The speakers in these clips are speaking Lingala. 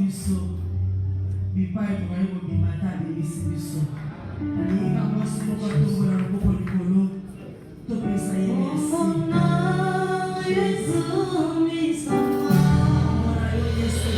biso bipai tokayi kobimata bimisi biso alinga mwasi moko atombola loboko likolo topesa ye merci Yesu misama mwana yo Yesu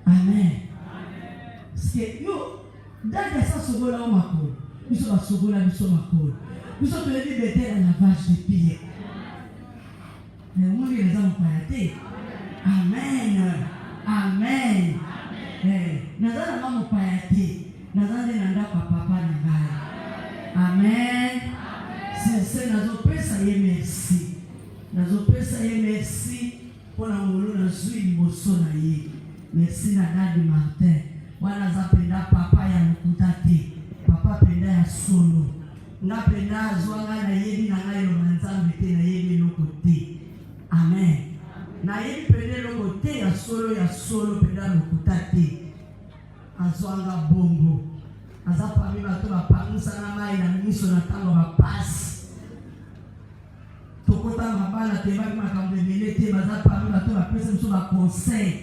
Amen. Yo, dada sasa sogola omako. biso basokola biso makolo biso toyebi betela lavage de pied omongi eza mopaya te. Amen. Amen. Naza nanga mopaya te, naza nde na ndako ya papa na ngai. Amen. Sese nazopesa ye merci, nazopesa ye merci mpona molo nazwi liboso na ye. Merci na Dadi Martin, wana aza penda papa ya lokuta te, papa penda ya solo. Nga penda azwanga nayebi na ngai loba nzambe te, nayebi eloko te. Amen. Nayebi penda eloko te ya solo penda lokuta te. Azwanga bongo, aza pami bato bapangisa na mai na miso na ntango bapasi. Tokota mabala te baki makambo ebele te, baza pami bato bapesa biso baconseil.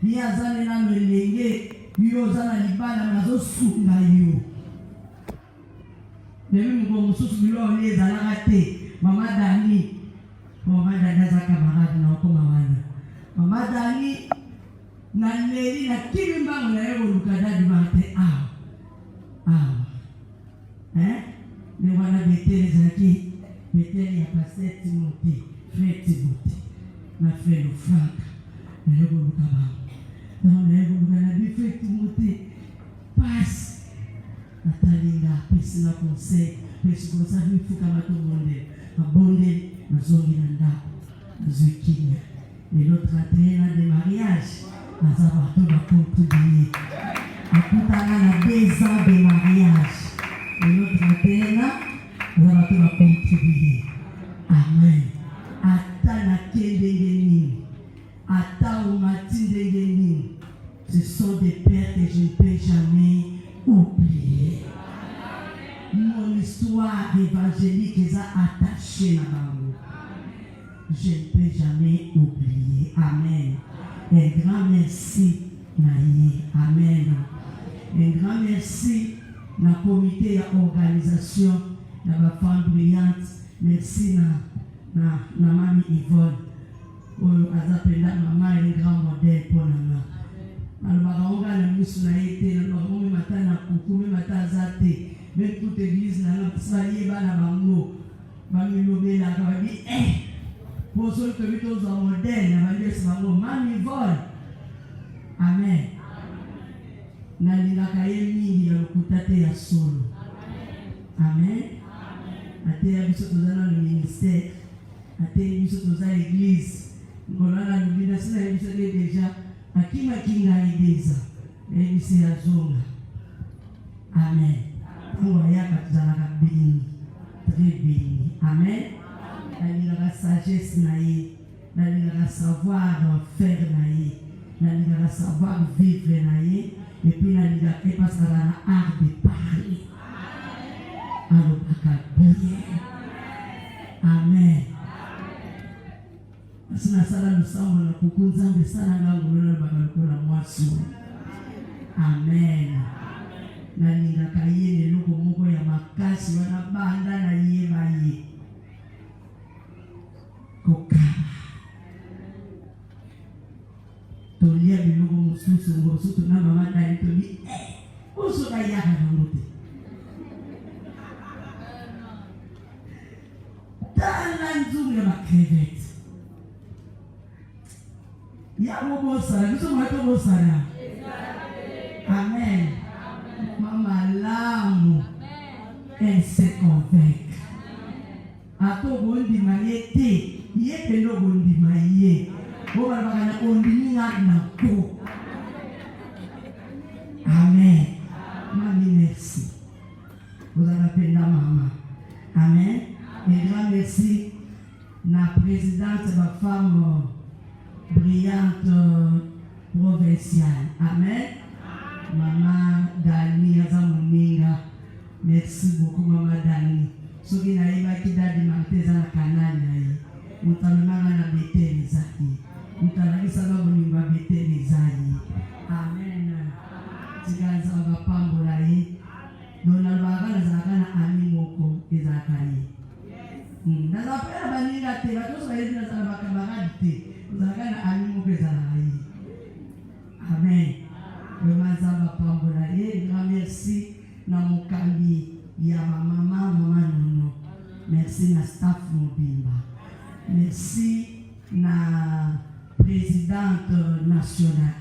Ye aza nde nano elenge, yo oza na libala nazosunga yo. Memi moko mosusu bilo oli ezalaka te. Mama Dani aza camarade na okoma wana. Mama Dani na neli na kimi mbango na ye koluka Dadi Martin awa. Ne wana Beteli ezalaki Beteli ya Pasteur Timothée, Frère Timothée na Frère Franck na ye koluka bango. Na ye koluka na bi Frère Timothée passe natalinga pesi na conseil pesi kosa bifuka mato bonde nazongi na ndako nazwikinya lelo 31 de mariage naza bato bakontribuye akutanga na 2 ans de mariage lelo 31 naza bato bakontribuye. Amen. Ata na kendenge nini ata umati ndenge nini, ce sont des pères que je ne peux jamais oublier. Mon histoire évangélique est attachée à l'amour. Je ne peux jamais oublier. Amen. Un grand merci Naïe. Amen. Un grand merci na comité ya organisation ya ba femme brillante. Merci na Mami Yvonne. Azapenda mama un grand modèle pour nous. Alobaka na misu na ete na lomo mata na kukume mata zate même toute église na tsali bana bango bamilobela ka bi poso que bito za modèle na bandesi bango Mami Vol. Amen. Na lingaka ye mingi ya lokuta te ya solo. Amen. Ate ya biso tozana le ministère, ate biso tozana l'église ngolana lubina sina biso déjà akima kinga ideza ebisi ya zonga. Amen. Pour ya katala ka béni, très béni. Amen. La sagesse naïe, la savoir faire naïe, la savoir vivre naïe, et puis la parce qu'elle a l'art de parler. Alors amen. Sina sala lusamba na kukunza mbesana ngango lolo bakalokola mwasu. Amen. Na ninga kayene loko moko ya makasi wana banda na yeba ye. Kokara. Tolia biloko mususu ngosutu na mama na itoli. Oso kayaka na mote. Tala nzungu ya makrevete. Ya bobo sara, biso mwato bobo sara. Amen. Mama l'amour, elle se convainc. Ato bondi maïete, yé pelo bondi maïe. Boba bagana bondi na ko. Amen. Mami merci. Vous avez appelé la maman. Amen. Et grand merci la présidente de la femme brillante provinciale. Amen. Maman Dani Azamoninga. Merci beaucoup Maman Dani. Soki na yeba ki Dadi Martin za na kanali na ye. Mutamemanga na Beteli zaki. Mutalakisa na bolingo Beteli zaki. Amen. Tiganza ngapambo la ye. Dona bagala zaka na ami moko ezaka ye. Naza pera baninga te bato so yezi na za bakamaradi te. Zaka na ami moko ezaka ye. Amen. Vraiment, ça va prendre la grand merci na mokambi na staff mobimba. Merci na présidente nationale.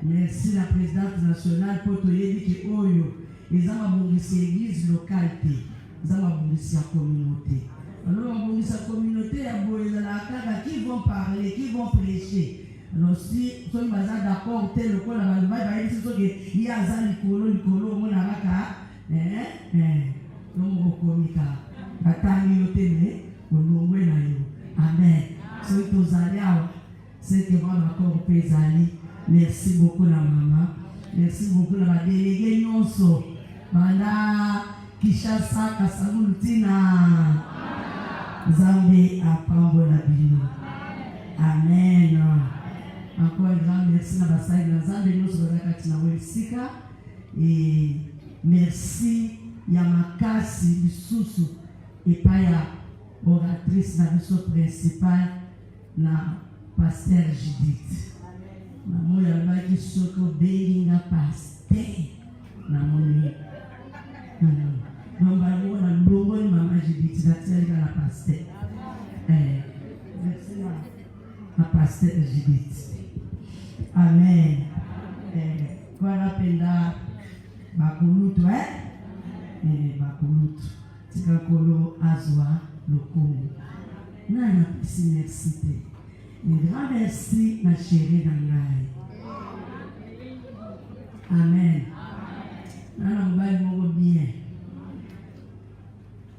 Merci la présidente nationale pour te dire que Oyo, ils ont l'église locale, ils ont la communauté. Alors, la communauté qui vont parler, qui vont prêcher. Alors, si vous êtes d'accord, tel le col, il y a un licolo, mon araka, l'homme comica, la taille au téné, au nom de Amen. Ceux qui ont allé, ceux qui vont encore pézali. Merci beaucoup la maman. Merci beaucoup la déléguée Nyonso. Banda Kishasa Kasabulutina. Zambe apambola bino. Amen. Encore un grand merci na basai na Zambe Nyonso bakati na wesika. Et merci ya makasi bisusu epaya oratrice na biso principale na pasteur Judith. Maman yalobaki soki obenginga paster na moni nombango na longoni mama Judith natialika na paster merci na paster Judith. Amen. Kwa penda bakulutu bakulutu tika kolo azwa lokumu na napesi merci te. Un grand merci ma chérie Nangai. Amen. Nangai moko bien.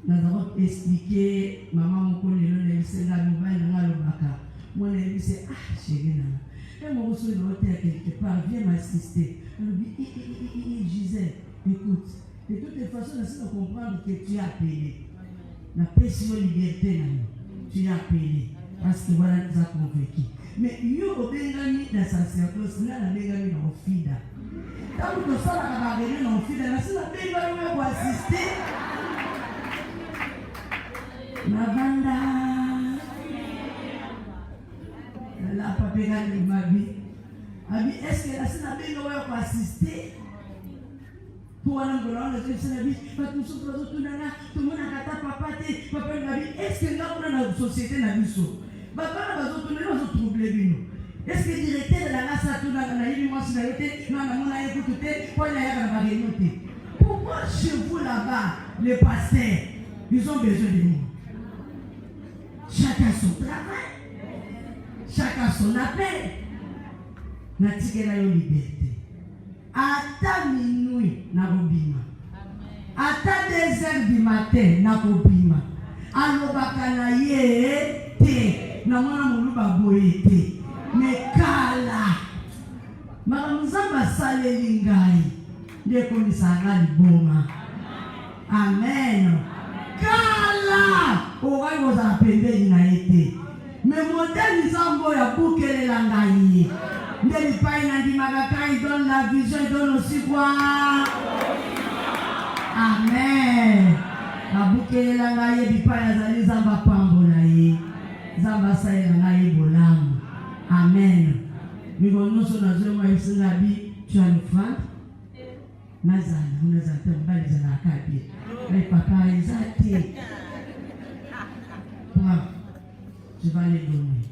Nous avons expliqué maman moko lelo na bisenga mobile na lobaka. Moi na bise chérie Nana. Et moi aussi je vais quelque part viens m'assister. On dit Gisèle, écoute. De toutes les façons, on doit comprendre que tu as appelé. La paix sur la liberté, tu as appelé. Parce que voilà, nous a convaincu. Mais il y a des dans sa circonstance, là, la bégami dans Fida. Tant que ça, la cabaret dans Fida, là, c'est la bégami pour assister. La banda. La papéga de Mabi. Abi, est-ce que là, c'est la bégami pour assister? Pour aller dans le c'est la vie, parce que nous sommes tous tout le monde a kata papa, papa, est-ce que là, on a une société dans le sol? Papa, nous avons troublé. Est-ce que le directeur de la race a tout dans la vie, moi, si la non, a écouté, pourquoi chez vous là-bas, les pasteurs, ils ont besoin de nous? Chacun son travail, chacun son appel. N'a-t-il la liberté? Ata minuit, na kobima. Ata 2h du matin, na kobima. Alobaka na ye te. Na mwana moluba boye te. Me kala. Makamuzamba saleli ngai. Nde komisanga libonga. Amen. Kala. Ogai oza pembeni na ete. Me modeli zambo ya bukelela ngai. Ndeli paina di magaka, il donne la vision, il donne aussi quoi? Amen. Abuke la ngaye bipaya zali zamba pambola ye. Zamba saye ngaye bolamu. Amen. Migonoso na zema isinga bi tu as une femme? Nazana, on a zanté mbali zana akabi. Mais papa ezati. Toi, je vais les donner.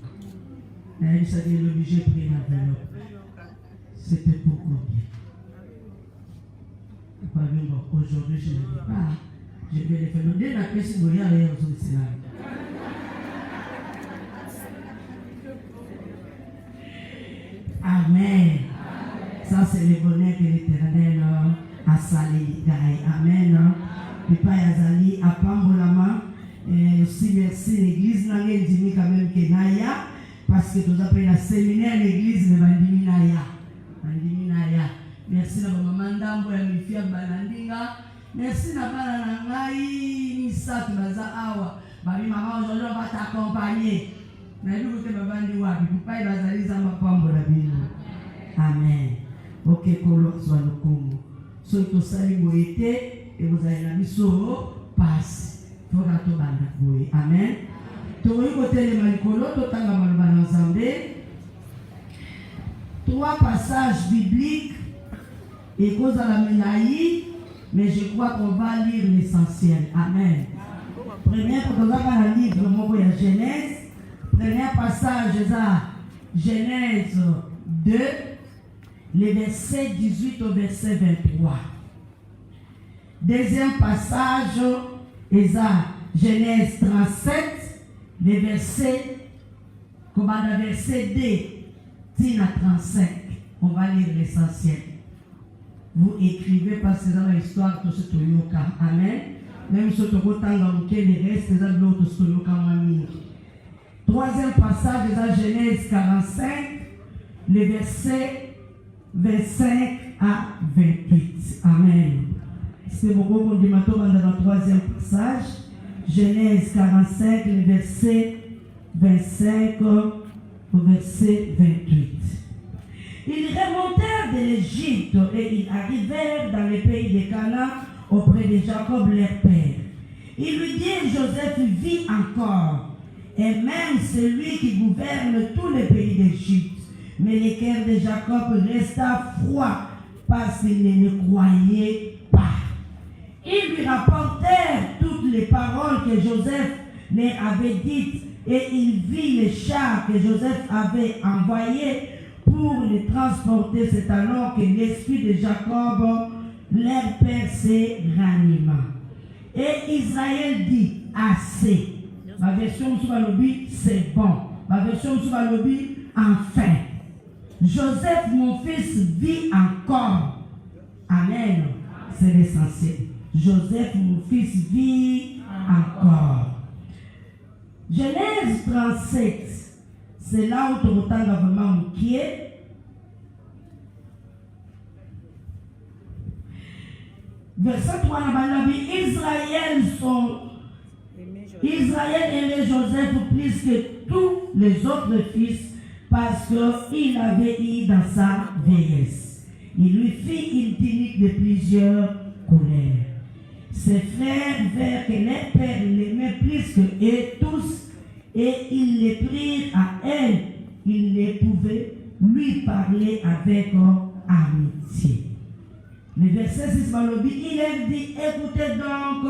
Elle s'est dit l'obligé de prendre l'enveloppe. C'était pour combien? Aujourd'hui, je ne dis pas. Je vais les faire. Dès la question, vous voyez, rien aux autres. Amen. Ça, c'est le bonheur que l'Éternel a salé. Amen. Papa Yazali, à Pambolama. Et aussi, merci l'église. N'a rien dit quand même que Naya. Parce que nous appelons la séminaire l'église de Bandiminaya. Merci à maman Ndambo ya mifia Balandinga. Merci à Bala Nangai, Misatu Bazawa. Babi maman aujourd'hui on va t'accompagner. Mais nous que babandi wapi, papa bazali zamba pambo la bino. Amen. Ok, kolo soit le Congo. So to sali boete et vous avez la mission passe. Faudra to banda boye. Amen. Toyi côté les malikolo to tanga malba ensemble. 3 passages bibliques et cause à la médaille, mais je crois qu'on va lire l'essentiel. Amen. Premier livre de Genèse. Premier passage à Genèse 2, les versets 18 au verset 23. Deuxième passage est à Genèse 37, les versets, verset 2 à 35. On va lire l'essentiel. Vous écrivez parce que dans l'histoire de ce Toyoka. Amen. Même si vous avez le reste de l'autre Toyoka. Troisième passage est à Genèse 45, les versets 25 à 28. Amen. C'est beaucoup qu'on dit maintenant dans le troisième passage. Genèse 45, les versets 25 au verset 28. Ils remontèrent de l'Égypte et ils arrivèrent dans le pays de Canaan auprès de Jacob leur père. Ils lui dirent: Joseph vit encore, et même celui qui gouverne tout le pays d'Égypte. Mais le cœur de Jacob resta froid parce qu'il ne le croyait pas. Ils lui rapportèrent toutes les paroles que Joseph leur avait dites, et il vit les chars que Joseph avait envoyés pour les transporter. C'est alors que l'esprit de Jacob, leur père, se ranima. Et Israël dit: assez. Ma version sous Balobi, c'est bon. Ma version sous Balobi, enfin. Joseph, mon fils, vit encore. Amen. C'est l'essentiel. Joseph, mon fils, vit encore. Genèse 37, c'est là où tu retends vraiment qui est. Verset 3, Israël aimait Joseph plus que tous les autres fils parce qu'il avait eu dans sa vieillesse. Il lui fit une tunique de plusieurs couleurs. Ses frères virent que leur père l'aimait plus que eux tous et ils les prirent à elle. Ils ne pouvaient lui parler avec amitié. Le verset 6, il leur dit: écoutez donc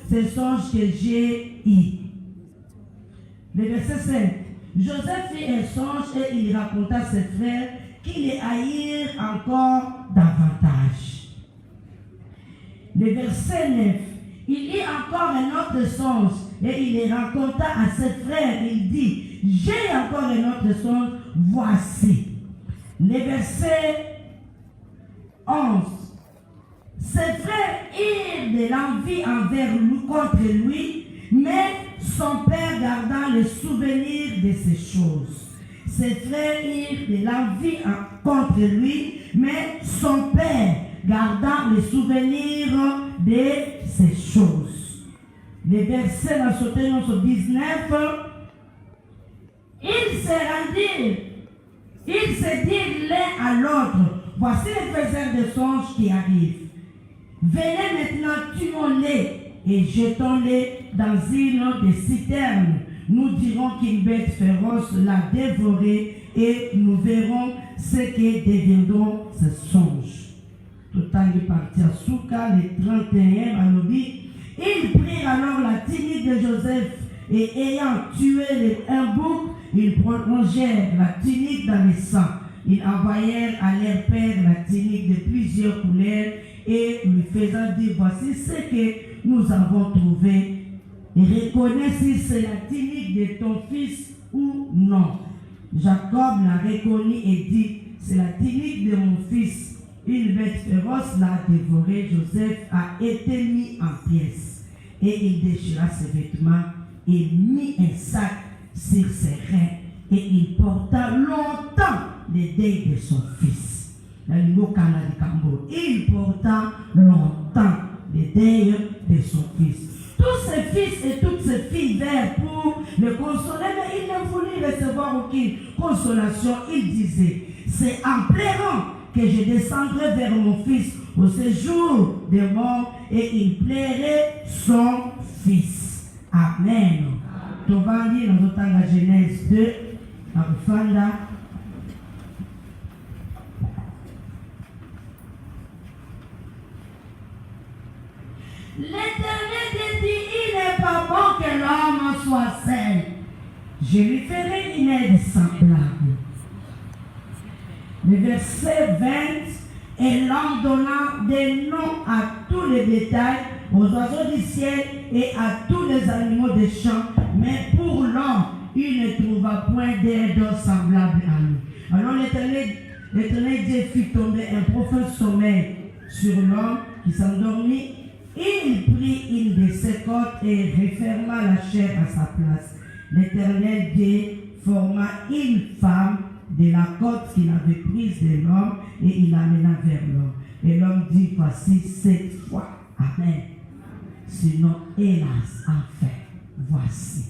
ce songe que j'ai eu. Le verset 5, Joseph fit un songe et il raconta à ses frères qui les haïrent encore davantage. Le verset 9, il eut encore un autre songe et il les raconta à ses frères. Il dit: j'ai encore un autre songe, voici. Le verset 11, ses frères eurent de l'envie envers lui, contre lui, mais son père gardant le souvenir de ces choses. Ses frères eurent de l'envie contre lui, mais son père gardant le souvenir de ces choses. Les versets dans ce 19, ils se rendirent, ils se dirent l'un à l'autre: voici les faiseurs de songes qui arrivent. Venez maintenant, tuons-les et jetons-les dans une des citernes. Nous dirons qu'une bête féroce l'a dévoré et nous verrons ce que deviendront ces songes. Tout le temps il partit à Souka, le 31 à Lobi. Ils prirent alors la tunique de Joseph et ayant tué un bouc, ils prolongèrent la tunique dans le sang. Ils envoyèrent à leur père la tunique de plusieurs couleurs et lui faisant dire: voici ce que nous avons trouvé. Et reconnais si c'est la tunique de ton fils ou non. Jacob l'a reconnu et dit: c'est la tunique de mon fils. Une bête féroce l'a dévoré. Joseph a été mis en pièces. Et il déchira ses vêtements et mit un sac sur ses reins. Et il porta longtemps le deuil de son fils. Il porta longtemps le deuil de son fils. Tous ses fils et toutes ses filles vinrent pour le consoler, mais il ne voulut recevoir aucune consolation. Il disait: c'est en pleurant que je descendrai vers mon fils au séjour des morts, et il plairait son fils. Amen. Tu vas lire dans la Genèse 2, à Rufanda. L'Éternel dit: il n'est pas bon que Françoise, je lui ferai une aide semblable. Le verset 20, et l'homme donna des noms à tous les bétails, aux oiseaux du ciel et à tous les animaux des champs, mais pour l'homme, il ne trouva point d'aide semblable à lui. Alors l'Éternel Dieu fit tomber un profond sommeil sur l'homme qui s'endormit. Il prit une de ses côtes et referma la chair à sa place. L'Éternel Dieu forma une femme de la côte qu'il avait prise de l'homme et il l'amena vers l'homme. Et l'homme dit, voici cette fois. Amen. Sinon, hélas, enfin, voici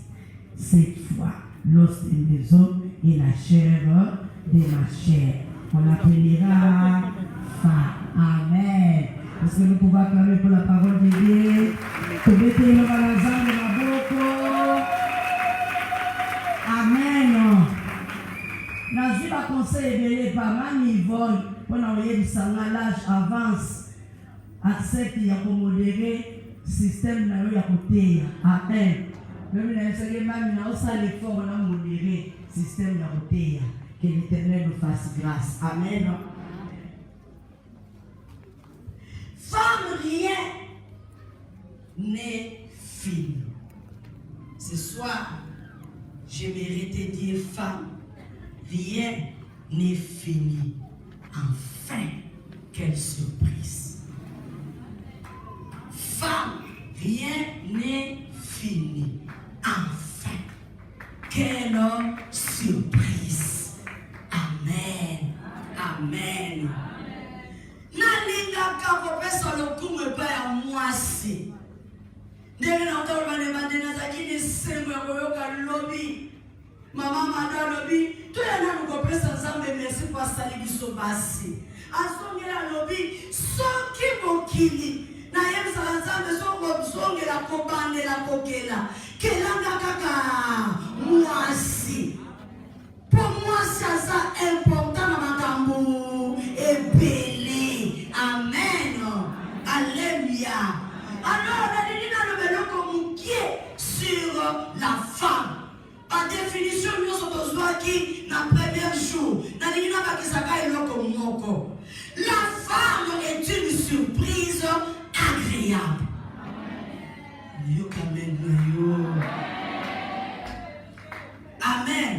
cette fois l'os des hommes et la chair de la chair. On l'appellera femme. Amen. Est-ce que nous pouvons acclamer pour la parole de Dieu? Amen. Dans une conseil de pas mal Yvonne, pour envoyer du sang à l'âge avance, accepte et accommoder le système de la côté. Amen. Même la Seigneur m'a aussi l'effort de modérer le système de la côté. Que l'Éternel nous fasse grâce. Amen. Femme, rien n'est fini. Ce soir, j'aimerais te dire, femme, rien n'est fini. Enfin, quelle surprise. Femme, rien n'est fini. Enfin, quelle surprise. Amen. Amen. Nalinga kakopesa lokumu pa ya mwasi. Ndenge na utoro bane za jini sengu ya koyoka lobi. Mama mada lobi. Tuya na mukopesa zambe merci kwa sali biso basi. Asongela lobi. Soki mokili. Na yemsa zambe songe la kobane la kokela. Kelanga kaka mwasi. Pour moi, c'est important dans ma tambour et belé. Amen. Alléluia. Alors, on a dit sur la femme. Par définition, nous sommes tous qui, dans le premier jour, la femme est une surprise agréable. Amen.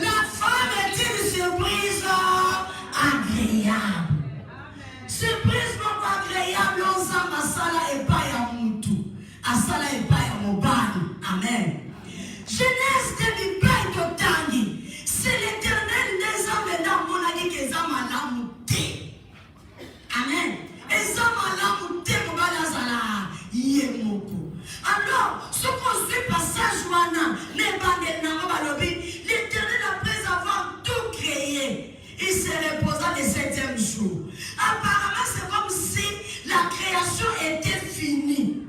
La femme est une surprise agréable. Surprise non agréable, on s'en masala et pas ya mutu. Asala et pas ya mobali. Amen. Genèse de Bible Totani. C'est l'Éternel des hommes dans mon avis qui est à muté. Amen. Et ça m'a muté pour balazala. Yemoko. Alors, ce qu'on suit passage wana, n'est pas des namabalobi. L'Éternel, après avoir tout créé, il se reposa le 7e jour. Apparemment, c'est comme si la création était finie.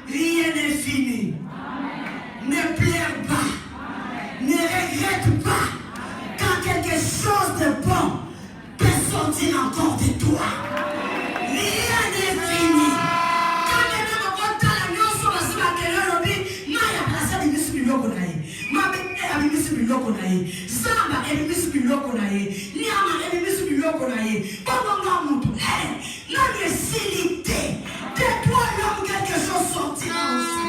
Rien n'est fini. Ne pleure pas. Ne regrette pas. Quand quelque chose de bon peut sortir encore de toi. Rien n'est fini. Biloko na ye samba ebimisi biloko na ye nyama ebimisi biloko na ye bongo mutu non esili de toi l'homme quelque chose sortira aussi.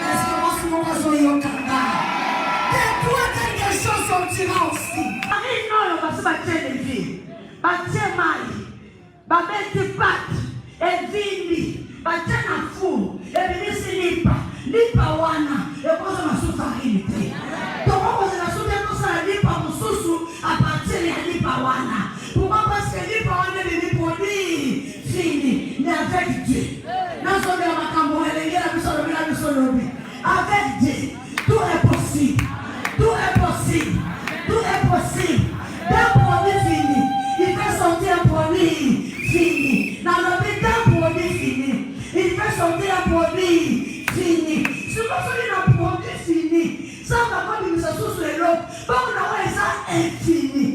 Est-ce que moi je suis yokanga de toi quelque chose sortira aussi. Ari non basi batele vie batie mai babeti pat evindi batena fu ebimisi lipa wana ekoza masufarine te. À partir de l'Ipawana. Pourquoi? Parce que l'Ipawana est des produits finis, mais avec Dieu. Avec Dieu, tout est possible. Tout est possible. Tout est possible. D'un produit fini, il fait sortir un produit fini. Dans le but d'un produit fini, il fait sortir un produit fini. Si vous avez un produit fini, ça va pas nous associer l'autre. Bon, on a ça infini.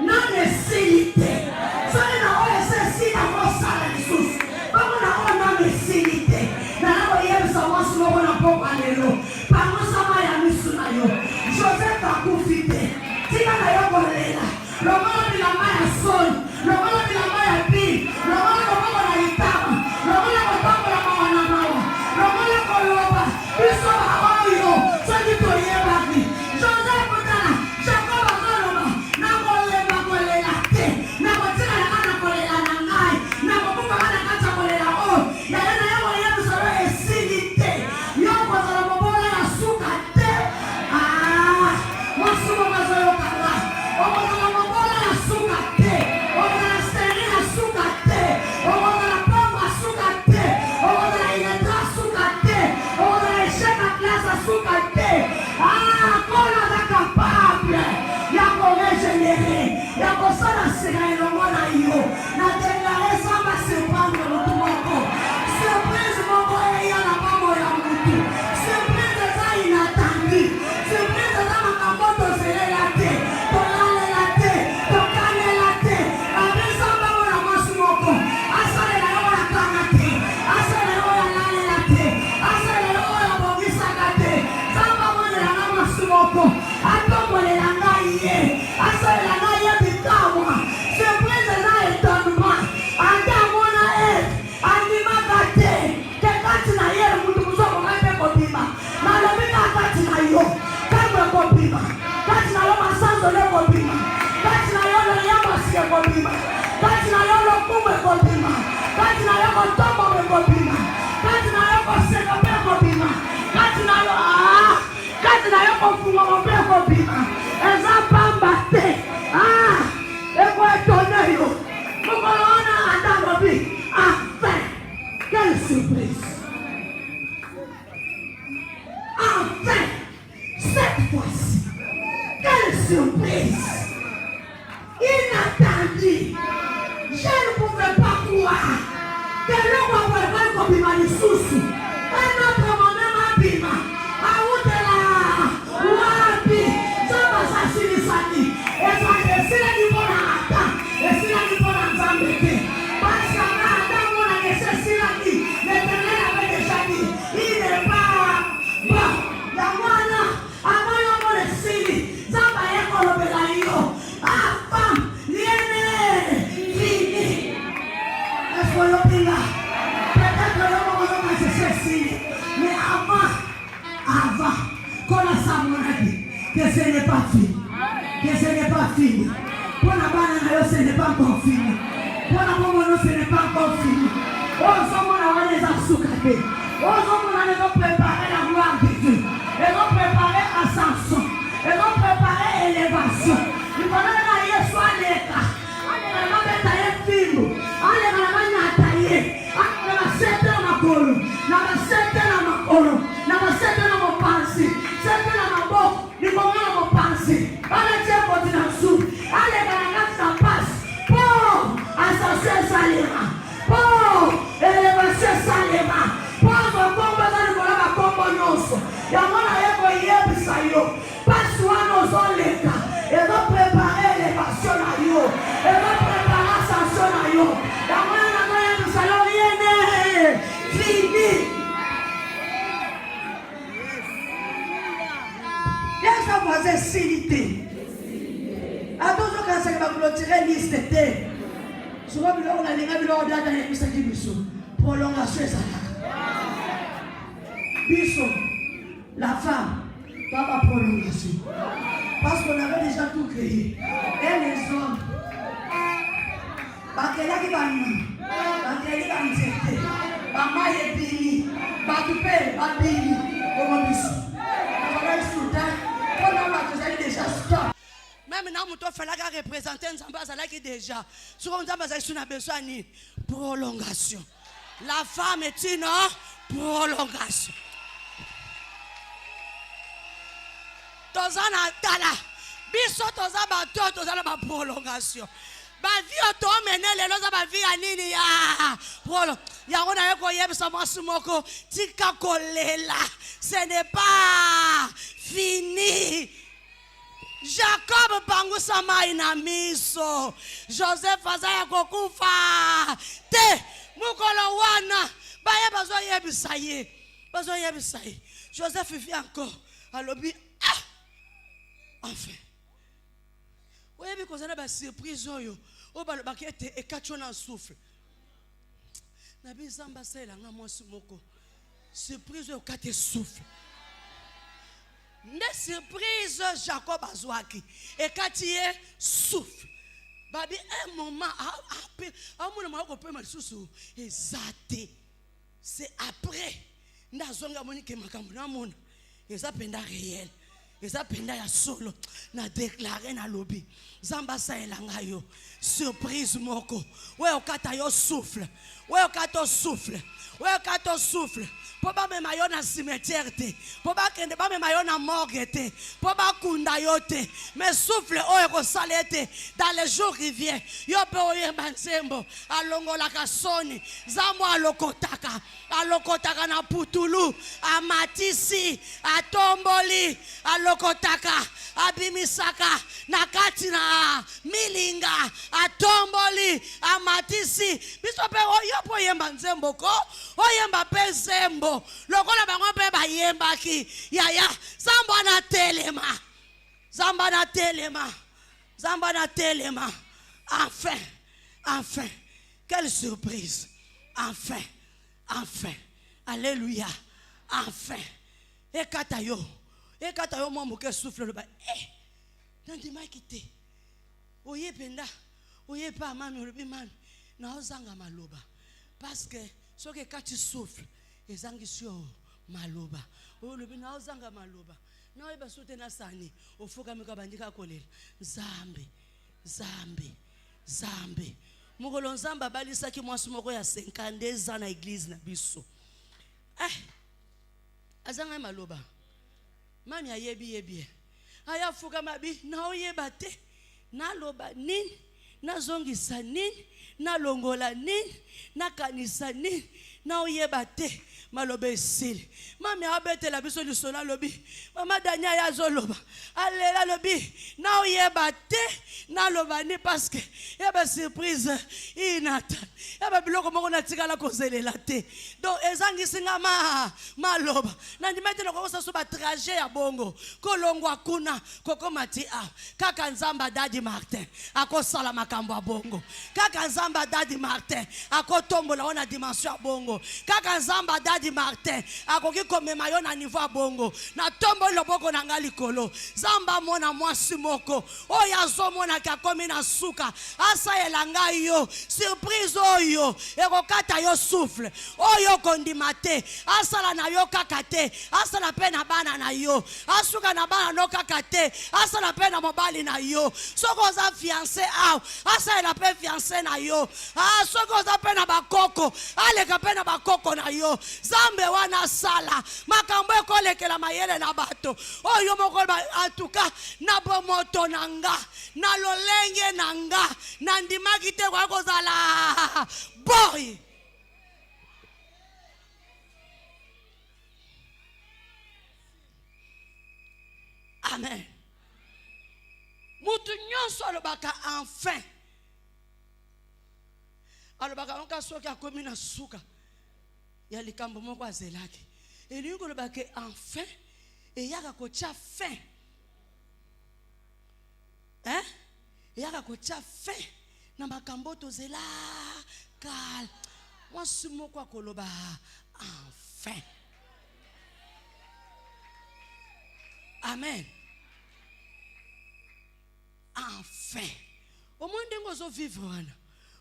Non nécessité. Ça on a ça si la voix ça la source. Bon, on a nécessité. Dans la voyelle ça va lokumu ekobima. Kati na yo kotombo ekobima. Kati na yo koseka pe ekobima. Kati na yo kati na yo kofunga pe ekobima. Eza pamba te. Eko etone yo. Mukolona atango bi. Enfin. Quelle surprise. Enfin. Cette fois-ci. Quelle surprise. Inattendue. Je ne pouvais pas croire que l'homme va comme il m'a dit sous. Un autre moment m'a dit, à où de là, Wabi, ça va s'assurer ça dit. Et ça, c'est la du bon attend. Et c'est la du bon attend. Parce que Adam, on a laissé cela dit. L'Éternel avait déjà dit, il n'est pas bon. La moine, avant l'homme de Syrie, ça va être le bélaïo. Ah, femme, liene, fini. Est-ce que l'on dit là? Peut-être que l'homme va se ceci. Mais avant, qu'on a ça, mon ami, que ce n'est pas fini. Que ce n'est pas fini. Pour la banane, ce n'est pas encore fini. Pour la mono, ce n'est pas encore fini. Oh, ça, on a les assoucatés. Oh, ça, on a les préparé la gloire de Dieu. Ils ont préparé ascension. Ils ont préparé élévation. Il faut aller à Yesu aleka. Allez, on va tailler film. Allez, on va tailler. On va setter la makolo. On va setter la makolo. On va setter la mapansi. Setter la mabok. Il faut aller la mapansi. Allez, tiens, continue en dessous. Allez, on va ça passe. Pour ascension salima. Pour élévation salima. Pour le combo dans le combo nosso. Yamana yeko yebisa yo. Passe nos oleka. Et va préparer l'élévation à yo. Et va préparer l'ascension à yo. Yamana yebisa yo rien fini. Qu'est-ce que vous avez silité? À tous ceux qui ont clôturé liste T. Souvent, on a les règles dans les pistes qui nous prolongation ça. Biso, la femme, pas ma prolongation. Parce qu'on avait déjà tout créé. Et les hommes, bakela qui va nous, bakela qui va nous aider, maman est bénie, bakupé, babini, comment biso. Voilà le soudain, on a déjà stop. Même now, on fait la représenter Nzamba qui déjà. Sur Nzamba a besoin de prolongation. La femme est une prolongation. Tozana tala. Biso toza bato tozana ba prolongation. Ba vie to mene lelo za ba vie anini ya prolo. Ya ona yeko yebisa mwasumoko tika kolela. Ce n'est pas fini. Jacob Bangusama inamiso. Joseph Azaya kokufa. Te mukolo wana. Baye bazo yebisaye. Bazo yebisaye. Joseph vient encore. Alobi enfin. Vous avez vu qu'on a une surprise. Vous avez vu qu'on a une souffle. Nabi Zamba c'est la surprise au quatre souffle. Une surprise Jacob Azouaki. Et quand il est souffle. Babi un moment c'est après. Ndazonga monike makamuna mona. Et ça penda réel. Et ça penda ya solo na déclarer na lobby. Zamba sa elanga yo. Surprise moko. Ouais okata yo souffle. Ouais okato souffle. Ouais okato souffle. Poba me mayo na cimetière te. Poba kende ba me mayo na morgue te. Poba kunda yo te. Mais souffle o eko salete dans les jours qui viennent. Yo pe oye bansembo alongola kasoni. Zambo alokotaka. Alokotaka na putulu. Amatisi. Atomboli. Alokotaka. Abimisaka. Nakati na milinga. Atomboli. Amatisi. Bisope yo po yemba nzembo ko. Oyemba pe zembo. Lokola bango pe ba yemba ki. Yaya. Zamba na telema. Zamba na telema. Zamba na telema. Enfin. Enfin. Quelle surprise. Enfin. Enfin. Alléluia. Enfin. Et katayo. Et katayo moi mouke souffle le bas. Eh. Nandima quitté. Oye penda. Oye pas mami le mami. naozanga maloba parce que soki kati souffle ezangisio maloba olobi naozanga maloba naoyeba sote na sani ofukami ka bandika kolela Nzambe Nzambe mukolo Nzambe abalisaki mwasi moko ya 52 ans na église na biso azanga maloba mami ayebi ayafuka mabi naoyeba te naloba nini nazongisa nini nalongola nini nakanisa nini naoyeba te maloba esili mami abetela biso lisolo lobi mama Dania yazoloba alela lobi naoyeba te naloba ni parce que yaba surprise inata yaba biloko moko natikala kozelela te donc ezangisinga maloba na ndimetela ko so ba trajet ya bongo kolongwa kuna kokoma ti kaka Nzamba Dadi Martin akosala makambo ya bongo kaka Nzamba Dadi Martin akotombola ona dimension ya bongo kaka Nzamba Dadi Martin akoki komema yo na niveau ya bongo na tombo loboko na ngali kolo Nzamba mona mwasi moko oyo azomona ka komi na suka asayela ngai yo surprise oyo ekokata yo souffle oyo kondima te asala na yo kaka te asala pe na bana na yo asuka na bana no kaka te asala pe na mobali na yo soko oza fiancé asala pe fiancé na yo soko oza pe na bakoko aleka pe na bakoko na yo Zambe wana sala makambo ekolekela mayele na bato oyo moko atuka na bomoto nanga na lolenge nanga na ndimaki te kwa kozala boy. Amen. Mutu nyonso alobaka enfin alobaka onka soki akomi na suka ya likambo moko azelaki elingi kolobaka enfin eyaka kotia fin eyaka kotia fin na makambo tozela kal mwasi moko akoloba enfin. Amen. Enfin. Au moins de nous vivre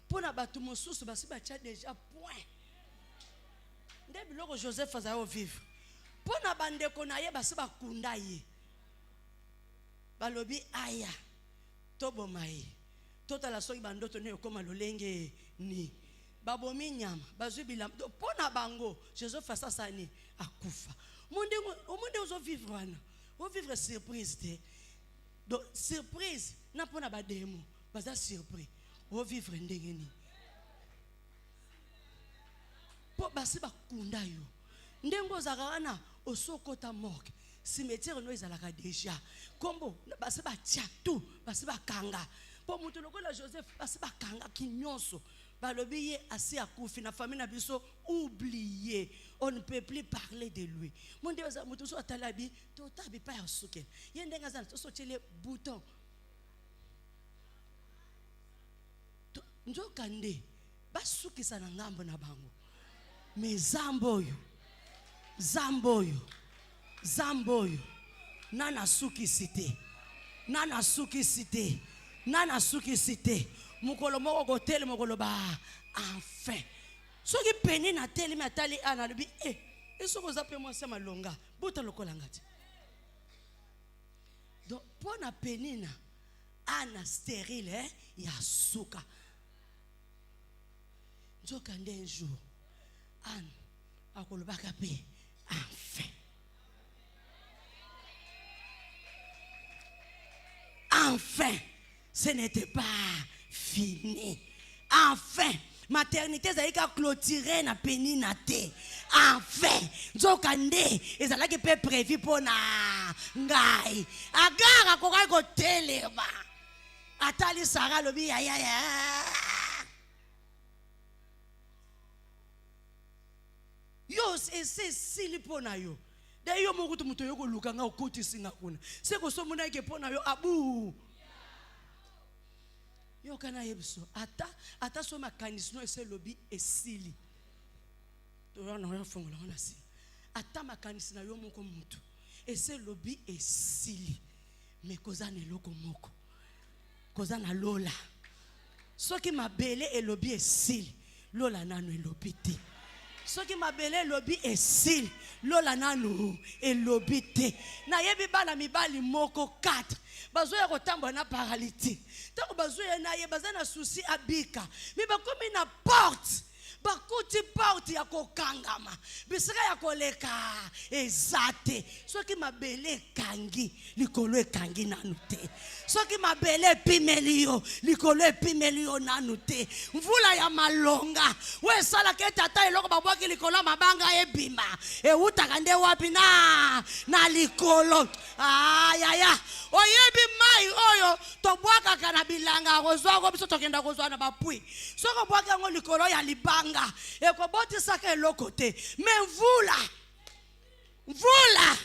pour na batu mosusu basi batia déjà point. Ndebi loko Joseph azayo vivre. Pour na bande konaye basi bakunda ye. Balobi aya. Tobo mai. Tota la soki bandoto ne koma lolenge ni. Babomi nyama, bazwi bilam. Pour na bango, Joseph asa sani akufa. Au monde ozo vivre wana. On vivre surprise te. Donc surprise na pona ba demo, baza surprise. On vivre ndengeni. Po basi ba kunda yo. Ndengo zakana osokota morgue. Cimetière no ezalaka déjà. Kombo basi ba tia tout, basi ba kanga. Po mutu lokola Joseph basi ba kanga kinyonso. Balobi ye asi akufi na famille na biso oublié. On ne peut plus parler de lui. Mon Dieu, mutu so atalabi to tabi pa ya suke. Yendenga zana to so tele bouton. Njo kande basuki sana ngambo na bango. Me zamboyo. Nana suki cité. Nana suki cité. Mukolo moko kotele mokolo ba enfin. Soki peni na teli matali ana lobi esoko zape moi sama longa bota lokola ngati. Donc pour na penina ana stérile ya suka. Njoka un jour an akolobaka pe enfin. Enfin, ce n'était pas fini. Enfin, maternité zaika clôturée na penina te. Enfin, nzokande ezalaki pe prévu pona ngai. Agara kokai ko telema. Atali Sarah lobi ya. Yo c'est sili pona yo. D'ailleurs mon kutu muto yoko luka nga okoti singa kuna. Seko so muna ke pona yo abu. Yo kana yebso ata so makanisi no ese lobi esili. To wana yo fongola wana si. Ata makanisi na yo moko mutu. Ese lobi esili. Me koza ne loko moko. Koza na lola. Ce qui m'a belé et lobby est sil. Lola nanu et lobby te. Ce qui m'a belé et lobby est sil. Lola nanu et lobby te. Na yebi bana mibali moko 4. Bazo ya kotambo na paralytique. Tango bazo ya na ye bazana souci abika. Mi bakomi na porte. Bakuti porte ya kokangama. Bisika ya koleka ezate. Soki mabele kangi likolo ekangi nanu te. Soki mabele pimelio likolo epimelio nanu te. Mvula ya malonga. We sala ke tata eloko babwaki likolo mabanga ebima. E utaka nde wapi na likolo. Ayaya. Oyebi mai oyo tobwaka kana bilanga kozwa ko biso tokenda kozwa na bapui. Soko bwaka ngo likolo ya libanga. Et qu'on botte ça que l'autre côté. Mais vous là,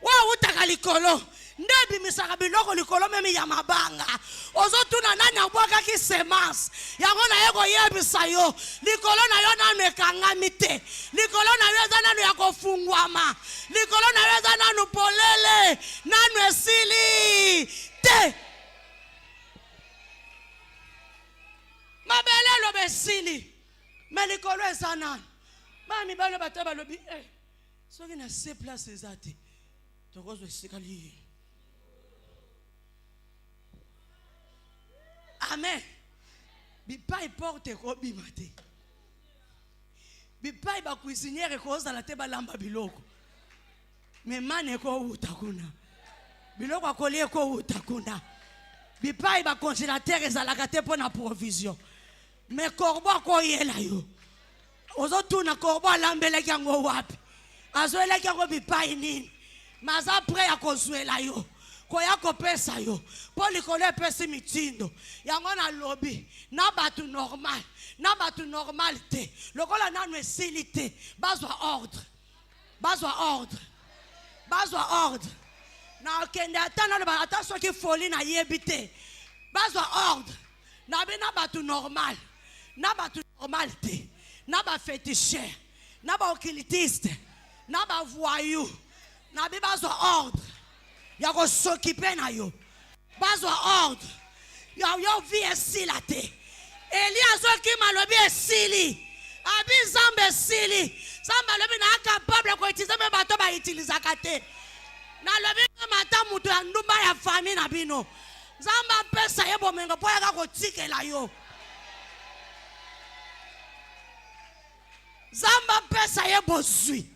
wa utaka likolo. Ndebi misaka biloko likolo meme ya mabanga. Ozotuna nani abwaka ki semence. Yango na yego yebisa yo. Likolo na yo nanu ekangami te. Likolo na yo eza nanu ya kofungwama. Likolo na yo eza nanu polele. Nanu esili te. Mabele lo besili. Mais l'école est sanan. Mami balo bataba lobi. So qui na se place ezate. Tokozo esikali. Amen. Bipa porte ko bimate. Bipa ba cuisinière ko za la teba lamba biloko. Mais mane ko utakuna. Biloko akolie ko utakuna. Bipa ba congélateur ezalaka te pona provision. Mais corbeau ko yela yo. Ozotuna corbeau alambele kyango wapi. Azoela kyango bipai nini. Maza pre ya kozwela yo. Koya kopesa yo. Poli kole pesi mitindo. Yango na lobby. Na batu normal. Na batu normal te. Lokola nanu esilite. Bazwa ordre. Bazwa ordre. Bazwa ordre. Na okende atana le ba ata soki folie na yebite. Bazwa ordre. Na bina batu normal. Na batu normal te. Na ba féticheur. Na ba occultiste. Na ba voyou. Na bi bazwa ordre. Ya ko s'occuper na yo. Bazwa ordre. Yo vie esila te. Elias oki malobi esili. Abi zambe esili. Zamba lobi na capable ko utiliser me bato ba utiliser kate. Na lobi mata mutu ya ndumba ya famille na bino. Zamba pesa yebo mengo po ya ko tikela yo. Zamba pesa yebo zui.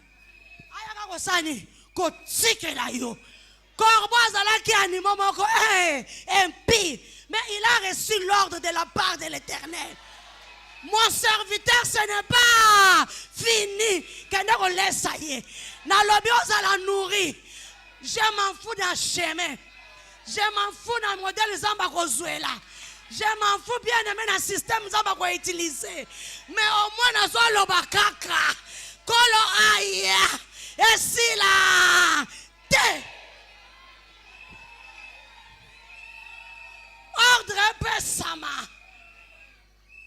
Aya ko sani ko tikela yo. Corbeau azalaki animaux moko impie. Mais il a reçu l'ordre de la part de l'Éternel. Mon serviteur, ce n'est pas fini. Quand on laisse ça y est. Na lobi ozala nourri. Je m'en fous d'un chemin. Je m'en fous d'un modèle zamba kozuela. Je m'en fous bien aimé d'un système zamba ko utiliser. Mais au moins na zo loba kaka. Kolo aya. Et si la te. Ordre pesama.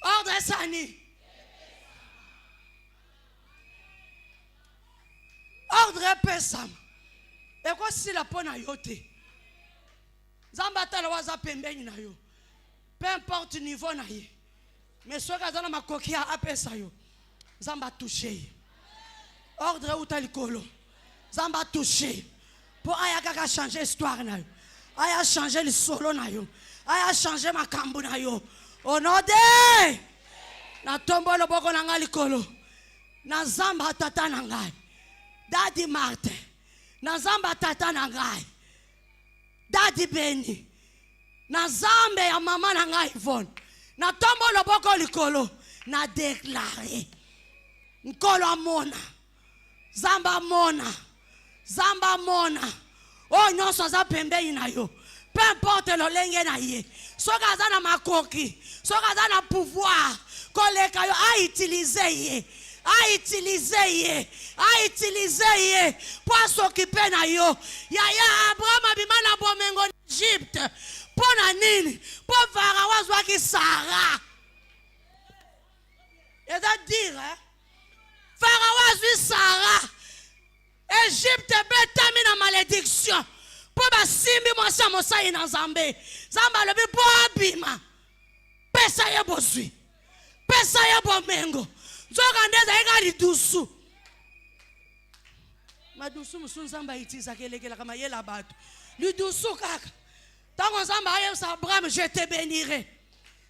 Ordre sani. Ordre pesama. Et quoi si la pona yote? Zambata la waza pembeni na yo. Peu importe niveau na ye. Mais soit kazana makokia apesa yo. Zamba touché. Ordre utalikolo. Zamba touché. Pour aya kaka changer histoire na yo. Aya changer le solo na yo. Aya changer makambo na yo. Au nom de na tombo lo boko na ngali kolo. Na zamba tata na ngai. Daddy Martin. Na zamba tata na ngai. Daddy Benny. Na zambe ya mama na ngai Yvonne. Na tombo lo boko likolo. Na déclaré. Nkolo amona. Zamba mona. Zamba mona. Oh nyonso za pembeni na yo. Peu importe le lenge na ye. Soka zana makoki. Soka zana pouvoir. Koleka yo a utiliser ye. A utiliser ye. A utiliser ye. Pour s'occuper na yo. Ya Abraham abimana bomengo en Égypte. Pour na nini. Pour Pharaon zwaki Sarah. C'est-à-dire, Pharaon zwi Sarah. Égypte betami na malédiction. Pour basimbi mwasa mosai na Zambé. Zamba lobi po abima. Pe pesa ye bozwi pesa ye bomengo nzoka ndeza ekali dusu madusu musu Nzambe aitiza kelekela kama yela bato lidusu kaka tango Nzambe ayebisa Abraham je te bénirai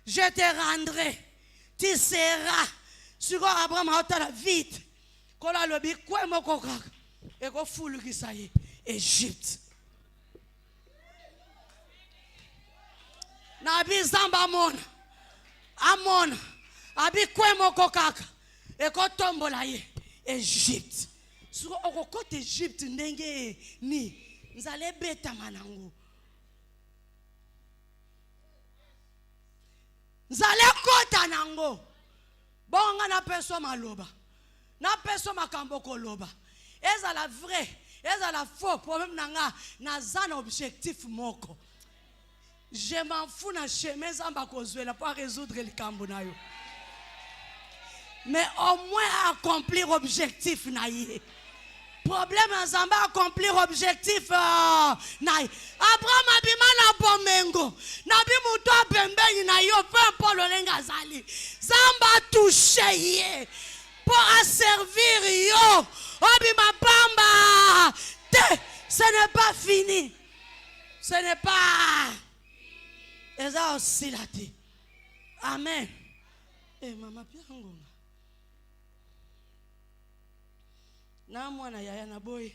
je te rendrai tu seras siko Abraham aotala vite kola lobi kwe moko kaka ekofulukisa ye Egypte na abi Nzambe amona abi kwe moko kaka ekotombola ye Egypte siko okokota Egypte ndenge ni nzale betama nango nzale kota nango bonga na peso maloba na peso makambo koloba ezala vrai ezala faux problème nanga naza na objectif moko je m'en fous na chemin Nzambe akozwela pour résoudre likambo na yo mais au moins accomplir objectif na ye problème Nzambe accomplir objectif na ye Abraham abima na bomengo na bimuto apembeni na yo peu importe lolenge azali Nzambe touché ye pour servir yo obima pamba te ce n'est pas fini ce n'est pas eza aussi la te amen mama pia ngonga na mwana yaya na boy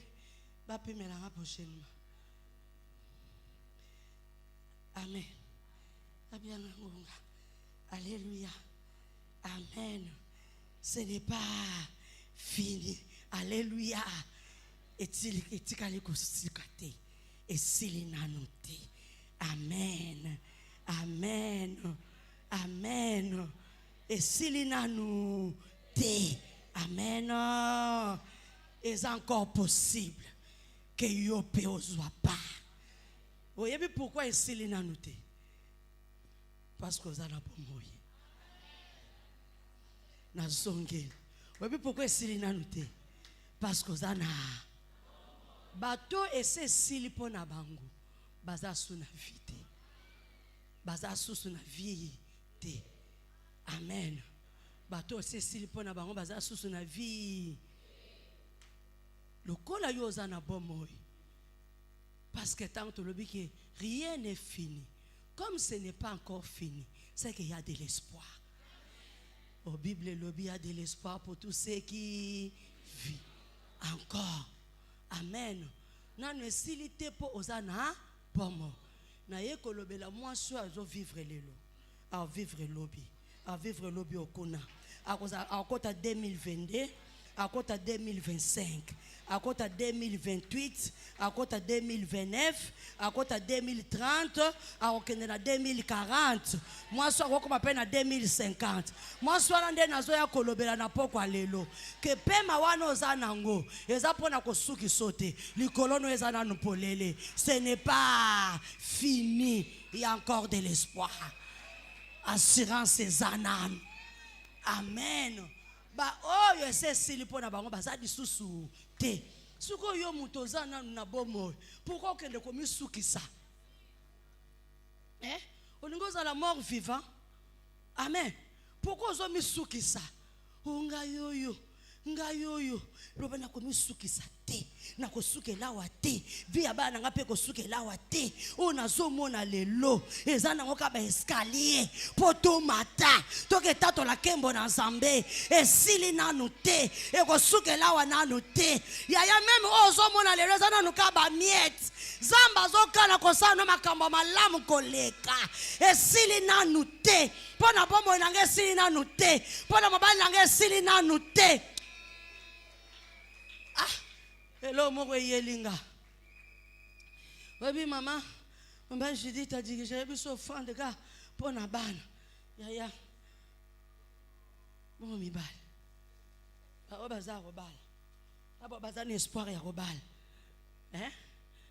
bapimela nga prochainement amen abia ngonga alléluia amen ce n'est pas fini alléluia etikali kosika te esili nanu te amen amen amen esili nanu te amen est encore possible que yo pe ozwa pas voyez pourquoi esili nanu te parce que ozana pomoyi na zongeli voyez pourquoi esili nanu te parce que ozana bato ese sili pona bango baza su na vie te baza susu na vie te amen bato ese sili pona bango baza susu na vie lokola yo oza na bomoi parce que tant que que rien n'est fini comme ce n'est pas encore fini c'est qu'il y a de l'espoir au Bible il y a de l'espoir pour tous ceux qui vivent encore amen nanu esilite po ozana pomo na ye kolobela mwasi azo vivre lelo a vivre lobi okuna akota 2022 akota 2025 akota 2028 akota 2029 akota 2030 akokende na 2040 mwasi akokoma pe na 2050 mwasi wana nde nazo ya kolobela na poko lelo ke pema wana oza nango eza pona kosuki sote likolono eza nanu polele ce n'est pas fini il y a encore de l'espoir assurance ezananu amen ba oyo ese sili pona bango baza lisusu te suko yo muto oza nanu na bomo pourquoi okende komisukisa olingo ozala mort vivant amen pourquoi ozomisukisa ngai oyo loba na komisukisa te na kosukela wa te via bana nga pe kosukela wa te o nazomona lelo eza nango ka ba escalier poto mata toke tato la kembo na Nzambe esili nanu te ekosukela wa nanu te yaya meme ozomona lelo eza nanu ka ba miette Nzambe azokana kosana makambo malamu koleka esili nanu te pona bombo nanga esili nanu te pona mobali nanga esili nanu te hello moko yelinga webi mama mba Judith a dit j'ai biso offrande ka pona bana yaya mo mi bal ba baza robal aba baza ni espoir ya robal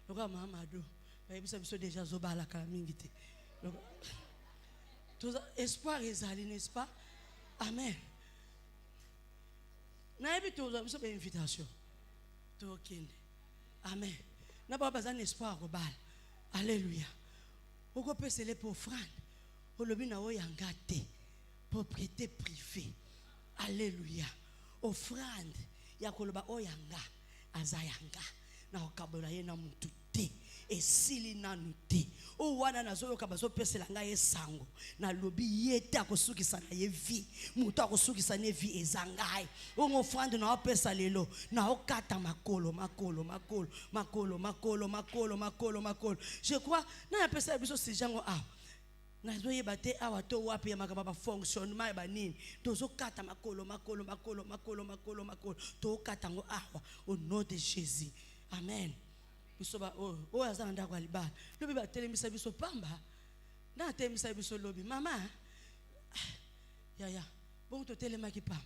loka mama do ba biso déjà zobala kala mingi te tout espoir ezali n'est-ce pas amen na ebi to biso be invitation tokende amen na baba bazana espoir robal alléluia oko pesele pour offrande olobi na oyanga te. Propriété privée. Alléluia. Offrande ya koloba oyanga azayanga na okabola ye na mutu te. Esili nanu te. O wana nazoyoka bazopesela ngai esango na lobi yete akosukisa na ye vie mutu akosukisa ne vie ezangai ongo offrande na opesa lelo na okata makolo. Je crois na pesa biso si jango na zoyeba te awa to wapi ya makaba fonctionnement ya banini tozo kata makolo to kata ngo awa au nom de Jésus. Amen. Bisoba o azanda kwa libala lobi ba telemisa biso pamba na telemisa biso lobi mama ya bon to telema ki pamba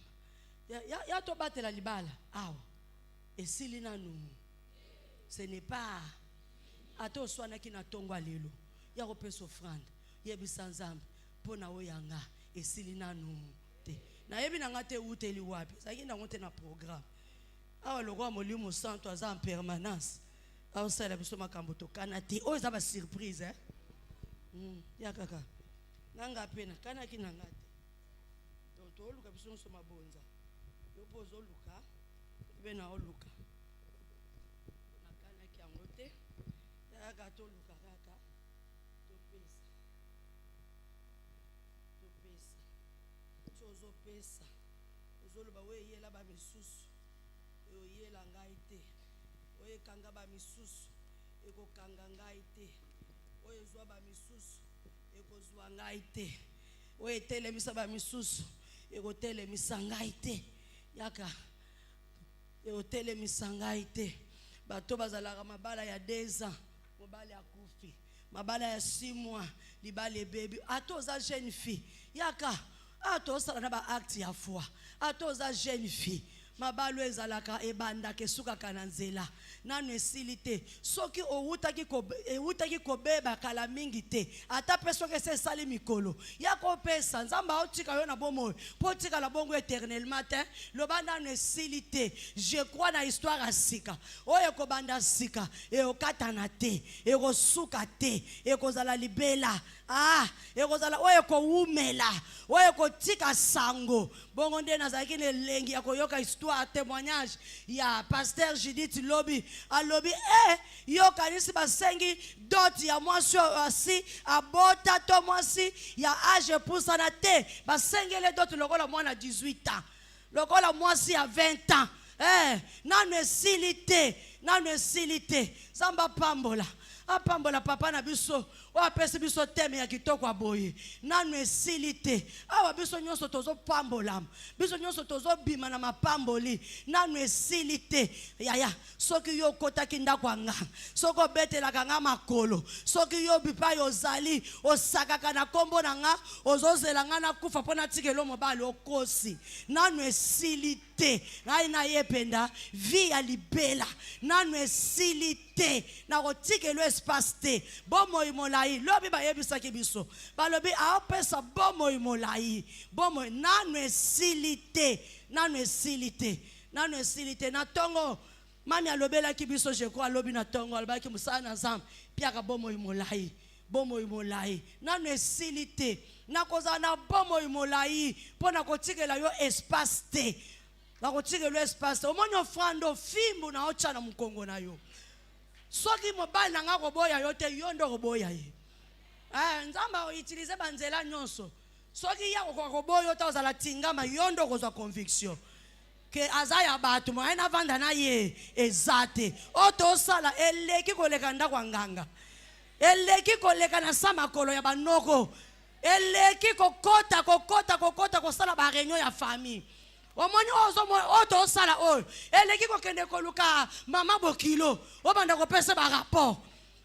ya to batela libala awa esili nanu ce n'est pas ato swana ki na tongwa lelo ya ko pesa offrande yebisa nzambe pona oyanga esili nanu te na yebi na ngate uteli wapi saki na ngote na programme awa lokwa molimo santo aza en permanence. Awa sala biso makambo to kanati o za ba surprise ya kaka nanga pena kana ki nanga te donc to luka biso so mabonza yo pozo luka be na oluka na kana ki angote ya ka to luka kaka to pesa chozo pesa ozoloba we yela ba misusu yo yela ngai te oye kanga ba misusu eko kanga ngai te oye zwa ba misusu eko zwa ngai te oye telemisa ba misusu eko telemisa ngai te yaka eko telemisa ngai te bato bazalaka mabala ya 2 ans mobali akufi mabala ya 6 mois libale baby atoza jeune fille yaka atosala na ba acte ya foi atoza jeune fille mabalo ezalaka ebanda kesuka kananzela nanu esilite soki owutaki kobeba kala mingi te ata peso ke se sali mikolo yako pesa nzamba otika yo na bomo potika la bongo éternellement te loba nanu esilite. Je crois na histoire asika oyo kobanda sika e okatana te e kosuka te e kozala libela ekozala oyo koumela oyo kotika sango bongo nde nazalaki ne lengi ya koyoka histoire témoignage ya pasteur Judith Lobi alobi yo kanisi basengi doti ya mwasi asi abota to mwasi ya age pusana te basengele doti lokola mwana 18 ans lokola mwasi ya 20 ans nanu esilite samba pambola apambola papa na biso wapesi biso teme ya kitoko aboye nanu esilite awa biso nyonso tozo pambola biso nyonso tozo bima na mapamboli nanu esilite yaya soki yo kotaki ndako anga soko betelaka nga makolo soki yo bipa yozali osakaka na kombo na nga ozozela nga na kufa pona tikelo mobali okosi nanu esilite ngai na yependa vi ya libela nanu esilite na kotikelo espace te bomoi molai lobi bayebisaki biso balobi aopesa bomoi molai bomoi nanu esilite na tongo mami alobelaki biso je crois lobi na tongo alobaki musala na nzambe piaka bomoi molai nanu esilite na kozala na bomoi molai mpona kotikela yo espace te na kotikela yo espace te omoni ofrande ofimbu na otya na mokongo na yo soki mobali na nga koboya yo te yo ndo koboya ye nzamba utilize banzela nyonso soki ya koboya yo ta ozala tingama yo ndo kozwa conviction ke azaya bato moye na vanda na ye ezate oto sala eleki koleka ndako nganga eleki koleka na samakolo ya banoko eleki kokota kosala ba réunion ya famille omoni oto sala oyo eleki kokende koluka mama bokilo obanda kopesa ba rapport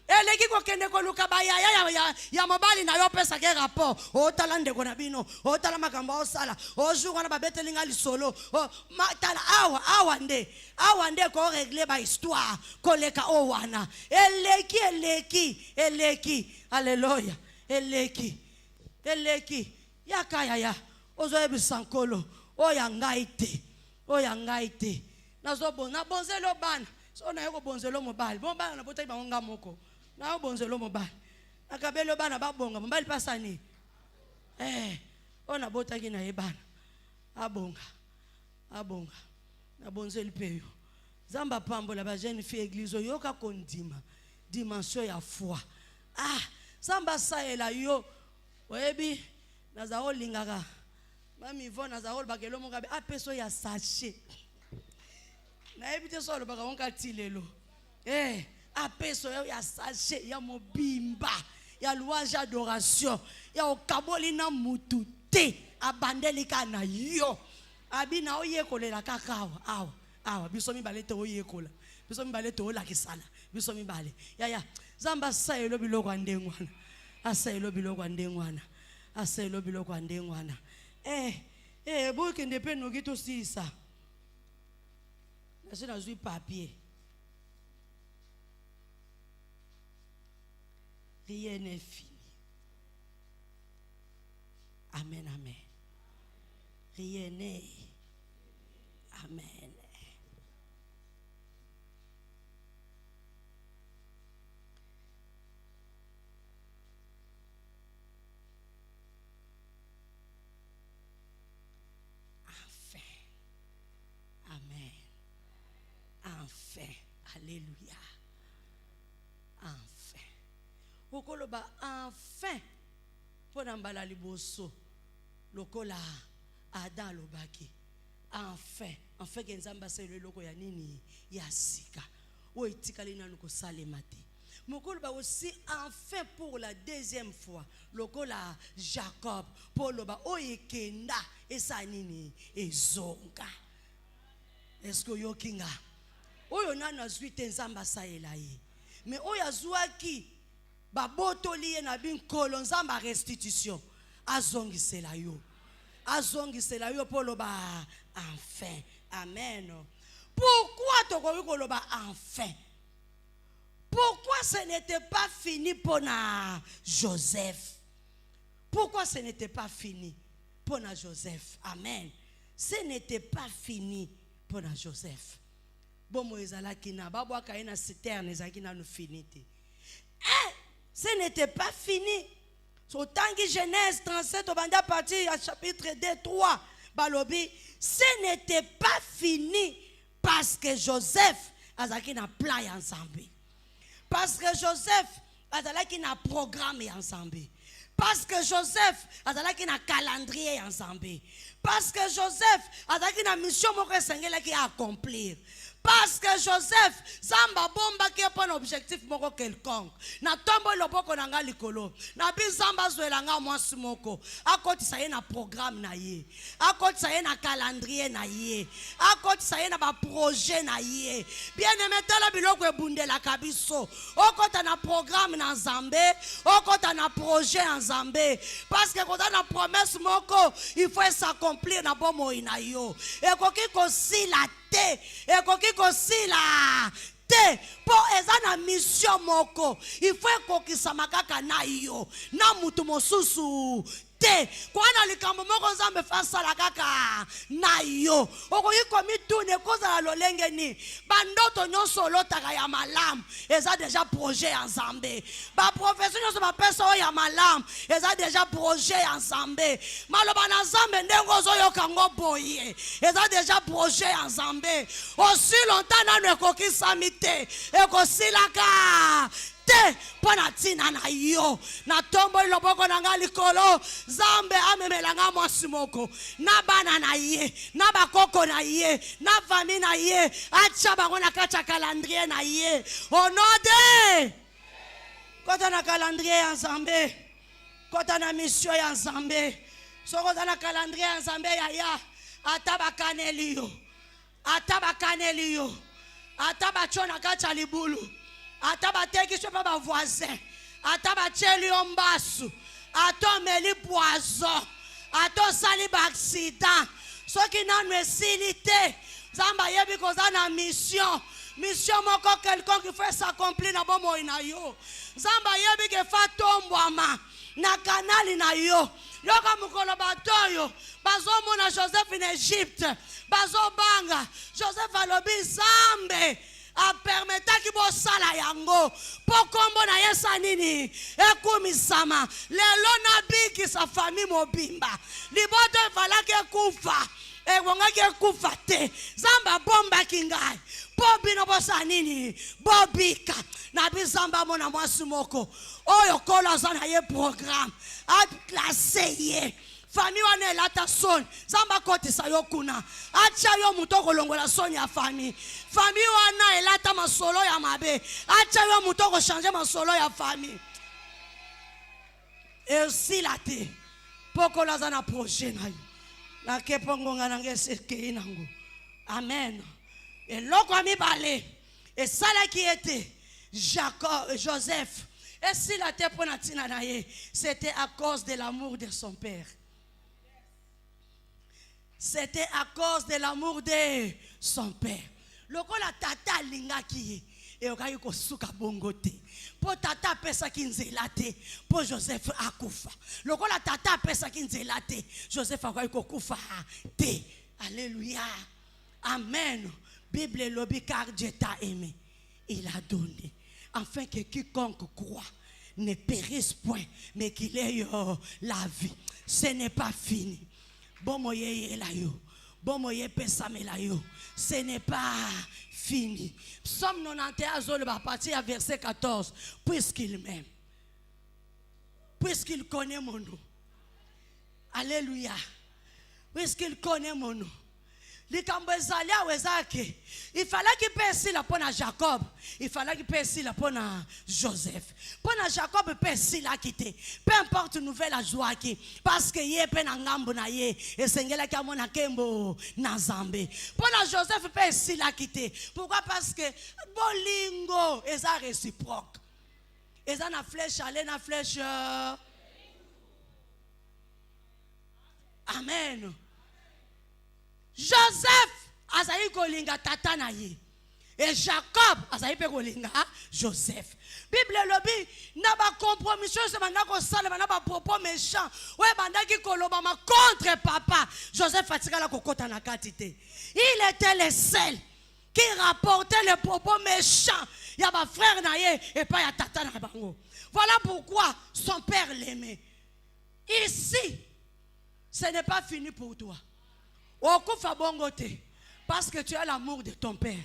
eleki kokende koluka ba ya mobali na yo pesa ke rapport otala ndeko na bino otala makambo osala ojuka na babetelinga lisolo matala awa nde ko régler ba histoire koleka owana eleki alleluia eleki yakaya ozoyebisa nkolo oya ngai te na bonzelo bana so na yoko bonzelo mobali bana na bota bango nga moko na bonzelo mobali akabelo bana babonga mobali pasani On a bota qui na ebana. Abonga. Na bonzeli peyo. Zamba pambola ba jeune fille église yoka kondima. Dimension ya foi. Zamba saela yo. Oyebi nazao lingaka. Mami Yvonne nazao bakelo mongabe apeso ya sachet. Na ebite so lo baka onka tilelo. Apeso ya sachet ya mobimba. Ya louange adoration. Ya okaboli na mutu te. Abandeli kana yo. Abi na oyekolela kakao. Awa biso mibale te oyekola. Biso mibale te olakisala. Biso mibale. Ya. Zamba sayelo biloko andengwana. Asayelo biloko andengwana. Asayelo biloko andengwana. Boy kende pe no gito sisa. Nasi na zui papier. Rien n'est fini. Amen. Rien n'est. Amen. Enfin. Alléluia. Enfin. Okoloba enfin. Pona mbala liboso. Lokola Adam lobaki. Enfin genzamba selo loko ya nini ya sika. O etikali na nuko salemate. Mokoloba aussi enfin pour la deuxième fois. Lokola Jacob. Poloba o ekenda esa nini ezonga. Est-ce que yo kinga? Oyo nana zuite nzamba saela ye. Mais oyo azuaki babotoli ye na binkolo nzamba restitution. Azongisela yo poloba enfin. Amen. Pourquoi tokoki koloba enfin? Pourquoi ce n'était pas fini pour Joseph? Pourquoi ce n'était pas fini pour Joseph? Amen. Ce n'était pas fini pour Joseph. Bon moezala kina babwa kaina citerne ezakina no finité. Ce n'était pas fini. Au tangi Genèse 37 au banda partie à chapitre 2 3 balobi, ce n'était pas fini parce que Joseph azaki na plan ensemble. Parce que Joseph azalaki na programme ensemble. Parce que Joseph azalaki na calendrier ensemble. Parce que Joseph azalaki na mission moko esengeli accomplir. Parce que Joseph zamba bomba qui a un objectif moko quelconque. Na tombo loboko na nga likolo. Na bi zamba zwela nga mwasi moko. Akoti sa ye na programme na ye. Akoti sa ye na calendrier na ye. Akoti sa ye na ba projet na ye. Bien aimé tala biloko ebundela kabiso. Okota na programme na Nzambe, okota na projet en Nzambe. Parce que quand on a promesse moko, il faut s'accomplir na bomo ina yo. Et koki kosi la te, et koki kosi la te, pour ezana mission moko, il faut koki samakaka na yo, na mutu mosusu te, kwa na likambo moko Nzambe fasa la kaka na yo. Okoki komi tune koza la lolenge ni, bandoto nyonso lotaka ya malam, eza déjà projet en Nzambe. Ba profession nyonso ba pesa o ya malam, eza déjà projet en Nzambe. Maloba na Nzambe ndengo zo yokango boye, eza déjà projet en Nzambe. Aussi longtemps na ne koki samite, ekosilaka te pona tina na yo. Na tombo loboko na nga likolo, Nzambe amemelanga mwasi moko, na bana na ye, na bakoko na ye, na fami na ye, acha bango na kacha calendrier na ye. Au nom de kota na calendrier ya Nzambe, kota na mission ya Nzambe. Soko na calendrier ya Nzambe ya atabakaneli yo, atabakaneli yo, atabachona kacha libulu, atabateki chopa ba voisin, atabacheli ombasu, atomeli poison, atosali ba accident. Soki nanu esilite, Nzamba yebi koza na mission. Mission moko quelqu'un qui fait s'accomplir na bomo ina yo. Nzamba yebi ke fa tombwama na kanali na yo. Yoka mukolo batoyo bazo mona Joseph en Egypte, bazo banga Joseph alobi Nzambe apermetaki bosala yango po kombo na Yesu nini ekumisama. Lelo nabikisa famille mobimba liboto evalaki ekufa ebongaki ekufa te. Zamba bombaki ngai po bino bosala nini bobika na bizamba mona mwasi moko oyo kolo aza na ye programme aklase ye. Famille wana elata soni zamba kotisa yo kuna acha yo muto kolongola soni ya famille. Famille wana elata masolo ya mabe acha yo muto ko changer masolo ya famille. Et aussi la te poko la zana projet na yo na kepongo ngana ngese nango. Amen. Et loko ami balé et sala qui était Jacob Joseph. Et si la te pona tina na ye c'était à cause de l'amour de son père. C'était à cause de l'amour de son père. Lokola tata lingaki e okayi kosuka bongo te. Po tata pesa kinzela te, po Joseph akufa. Lokola tata pesa kinzela te, Joseph okayi kokufa te. Alléluia. Amen. Bible lobi car Dieu t'a aimé, il a donné, afin que quiconque croit ne périsse point, mais qu'il ait la vie. Ce n'est pas fini. Bon moye la yo, bon moye pesame la yo. Ce n'est pas fini. Psaume 91 le partir à verset 14. Puisqu'il m'aime, puisqu'il connaît mon nom. Alléluia. Puisqu'il connaît mon nom. Il fallait qu'il passe la pour Jacob. Il fallait qu'il passe la pour Joseph. Pour Jacob, passe la quitter. Peu importe nouvelle à joie qui. Parce que yé pen angambo na yé. Et sengela kamona kembo na zambe. Pour Joseph, passe la quitter. Pourquoi? Parce que bolingo est réciproque. Et ça na flèche aller na flèche. Amen. Joseph azayi kolinga tata na ye. Et Jacob azayi pe kolinga Joseph. Bible lobi na ba compromission se banda ko sala na ba propos méchant. Ouais banda ki koloba ma contre papa. Joseph atikala kokota na katite. Il était le seul qui rapportait les propos méchants. Il y a ba frère na ye et pas ya tata na bango. Voilà pourquoi son père l'aimait. Ici, ce n'est pas fini pour toi. Parce que tu as l'amour de ton père.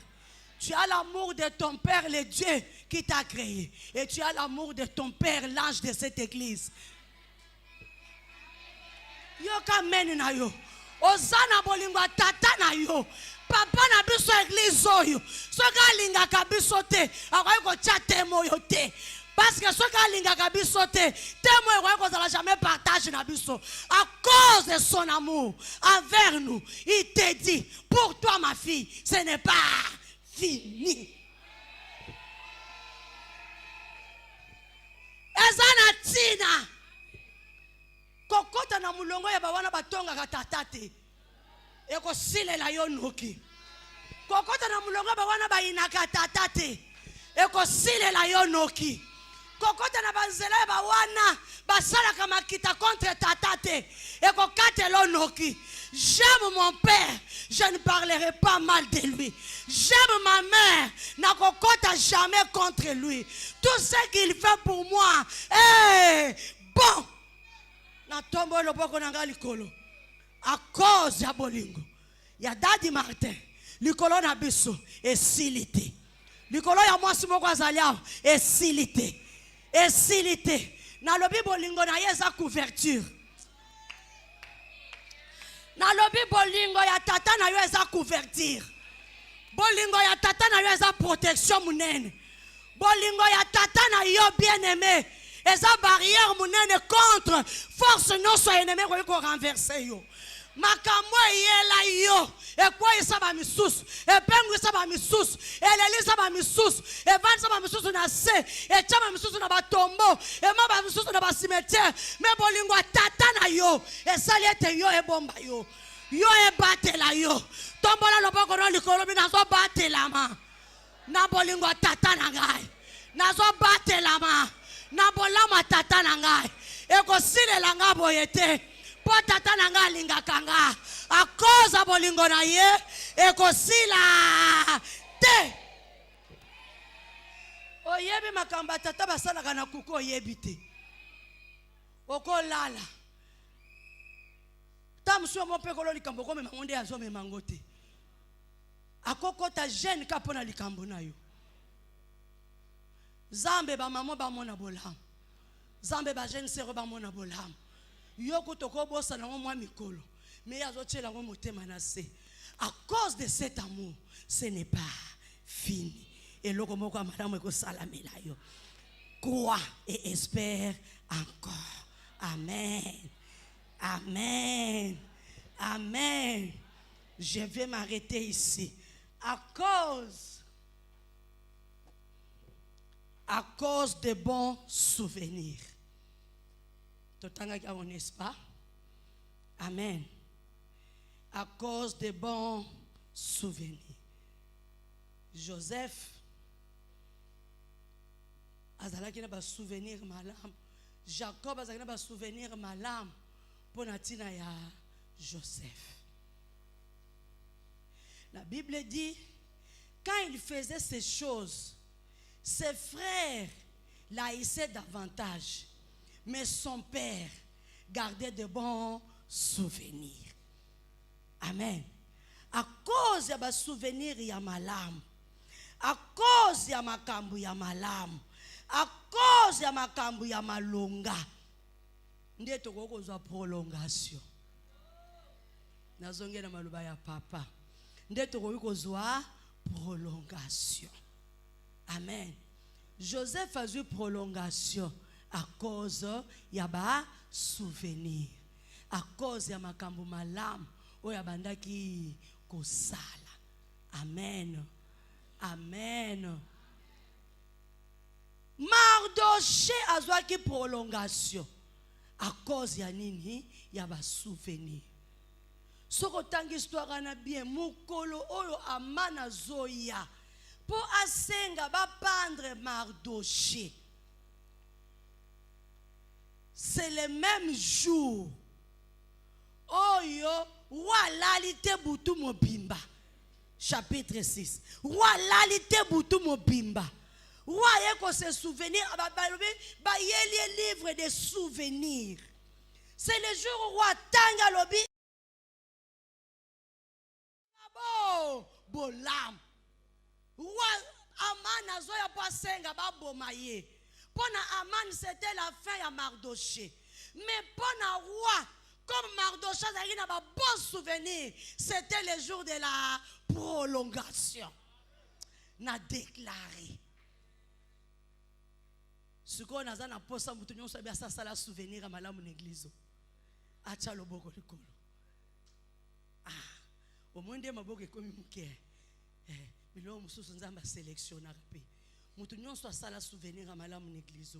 Tu as l'amour de ton père, le Dieu qui t'a créé. Et tu as l'amour de ton père, l'ange de cette église. Yo kamen na yo. Ozana bolingo tata na yo. Papa na biso église oyo. Soka linga kabiso te. Akoy ko chate mo yo te. Parce que ce qu'il a bisoté, témoin qu'on n'a jamais partagé na biso. À cause de son amour envers nous, il te dit, pour toi ma fille, ce n'est pas fini. Ezana tina. Kokota na mulongo ya bawana batonga katatate. Eko sile la yonoki. Kokota na mulongo ya bawana baina katatate. Eko sile la yonoki. Kokota na banzela ba wana basala kama kita contre tatate et kokate lonoki. J'aime mon père, je ne parlerai pas mal de lui. J'aime ma mère, na kokota jamais contre lui. Tout ce qu'il fait pour moi est bon. Na tombo loboko na ngali kolo. À cause ya bolingo. Ya Daddy Martin, likolo na biso et silité. Likolo ya mwasi moko azalia et silité. Et s'il était dans le bolingo na yeza couverture. Dans le bolingo ya tata na yeza couverture. Bolingo ya tata na yeza protection munene. Bolingo ya tata na yo bien-aimé. Eza barrière munene contre force non so ennemi ko renverser yo. Makambo yela yo ekwa isaba misusu epengu isaba misusu eleli isaba misusu evan isaba misusu na se echama misusu na batombo emaba misusu na basimetiere me bolingo tata na yo esaliete yo ebomba yo yo ebatela yo tombola loboko no likolo bina so batela ma na bolingo tata na ngai na so batela ma na bolama tata na ngai ekosilela nga boyete tata nanga linga kanga a cause bolingo na ye ekosila te. Oyebi makamba tata basalaka na kuku oyebi te. Okolala. Tamsuo mo pe kolo likambo ko mema ngonde azo mema ngote. Akokota jeune ka pona likambo na yo. Zambe ba mamo ba mona bolam. Zambe ba jeune sero ba mona bolam. Yoko toko bosa na mwa mikolo. Mais azo tshela ngo motema na se. À cause de cet amour, ce n'est pas fini. Et le moko madame ko salamela yo. Crois et espère encore. Amen. Amen. Amen. Je vais m'arrêter ici. À cause de bons souvenirs. Totanga ka n'est-ce pas? Amen. À cause de bons souvenirs. Joseph azalaki na ba souvenir malam. Jacob azalaki na ba souvenir malam pona tina ya Joseph. La Bible dit, quand il faisait ces choses, ses frères l'haïssaient davantage, mais son père gardait de bons souvenirs. Amen. À cause ya ba souvenir ya malam, à cause ya makambu ya malam, à cause ya makambu ya malonga, nde tokokozwa prolongation. Nazonge na maluba ya papa. Nde tokokozwa prolongation. Amen. Joseph a eu prolongation à cause ya ba souvenir, à cause ya makambu malam oya bandaki kosala. Amen. Amen. Mardoché azwaki prolongation à cause ya nini? Ya ba souvenir. Soko tangi histoire na bien mukolo oyo amana zoya po asenga ba pendre Mardoché. C'est le même jour oyo walalite butu mobimba. Chapitre 6. Walalite butu mobimba. Roi ko se souvenir ba yeli livre de souvenirs. C'est le jour où roi tanga lobi abo bolam. Roi Aman azoya pasenga ba bomaye. Pona Aman c'était la fin ya Mardoché. Mais pona roi comme Mardoché a un bon souvenir, c'était le jour de la prolongation. N'a déclaré. Ce qu'on a dans la poste, nous savons ça, ça la souvenir à madame l'église. Acha le boko de colo. Ah, au moins de ma boque comme muke. Mais là, nous sommes en sélectionner. Nous sommes ça la souvenir à madame l'église.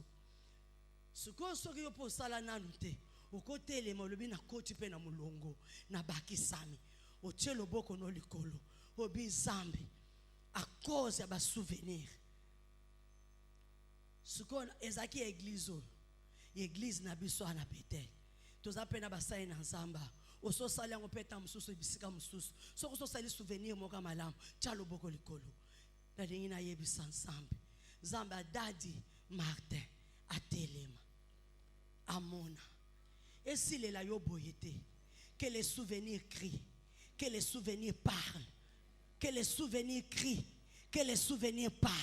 Ce qu'on serait pour ça la nanute. Au côté les molobi na koti pe na mulongo na baki sami. O tshelo boko no likolo. Obi zambi. À cause ya ba souvenir. Ce qu'on ezaki église na biso na Bethel. Toza pe na basai na nzamba. Oso sali ngo peta mususu bisika mususu. So ko so sali souvenir moka malamu. Tshalo boko likolo. Na dingi na yebisa nsambi. Zamba dadi Martin atelema. Amona. Et s'il est là, que les souvenirs crient, que les souvenirs parlent, que les souvenirs crient, que les souvenirs parlent.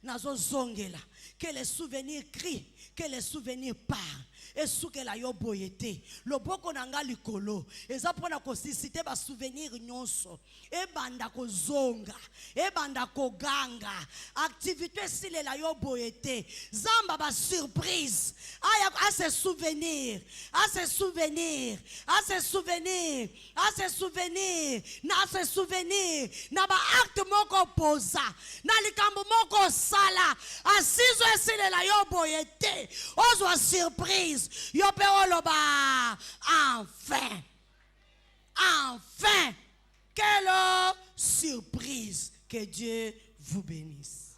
Nazo zongela, que les souvenirs crient, que les souvenirs parlent. Et sous que la yo boyete, le boko nanga likolo, et ça pour na kosisite ba souvenir nyonso, et banda ko zonga, et banda ko ganga, activité si le la yo boyete, zamba ba surprise, à ses souvenirs, à ses souvenirs, à ses souvenirs, à ses souvenirs, na ses souvenirs, na ba acte moko posa, na likambo moko sala, asizo si le la yo boyete, ozo surprise. Enfin, enfin, quelle surprise. Que Dieu vous bénisse.